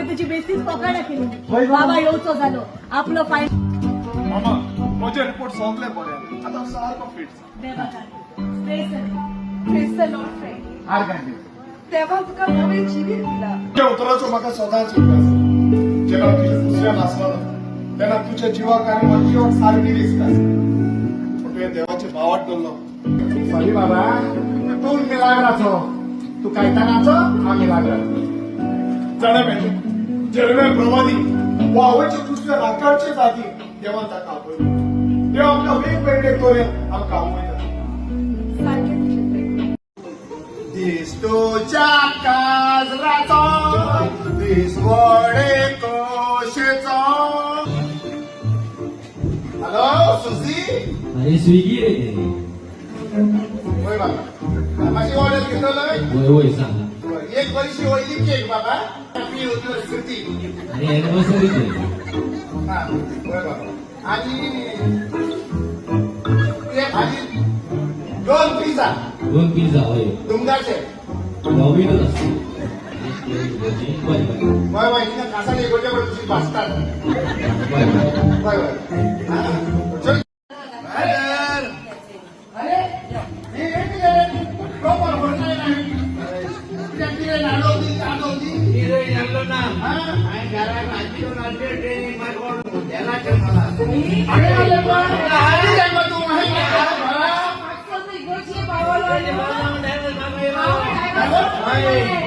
तुझी बेसिस पकडा केली बाबा येऊचो झालो आपलं फाईल मामा माझे रिपोर्ट सगळे बरे आता सारखं फिट तेव्हा तुका नवे जिवीत दिला त्या उतराचो म्हाका सदांच उपयोग जेन्ना तुझे दुसऱ्या नासलो तेन्ना तुझ्या जिवाक आनी म्हज्या जिवाक सारकी दिसता पूण तुवें देवाचे भावाट दवरलो सॉरी बाबा तू मिलाग्राचो तू कायतानाचो हा मिलाग्रा जाणा मेले जेरवे प्रवादी वावचे दुसऱ्या राकाडचे जाती देवान ताका आपयलो देव आमकां वेगवेगळे तरेन आमकां आपयता दिसतोच्या काजराचो दिस वडे कोशेचो हॅलो सुजी अरे स्विगी रे ते होय बाबा माशी ऑर्डर घेतलोय होय होय सांगा एक वर्षी होईल केक बाबा मी होतो स्थिती अरे अॅनिव्हर्सरी ते हा होय बाबा आणि एक भाजी 2 पिझ्झा 2 पिझ्झा होय डुंगाचे नवीनच असतो बाय बाय तिने कासाने गोट्या पण तुझी भासतात बाय बाय अरे हे प्रॉपर बोलणार नाही पावलं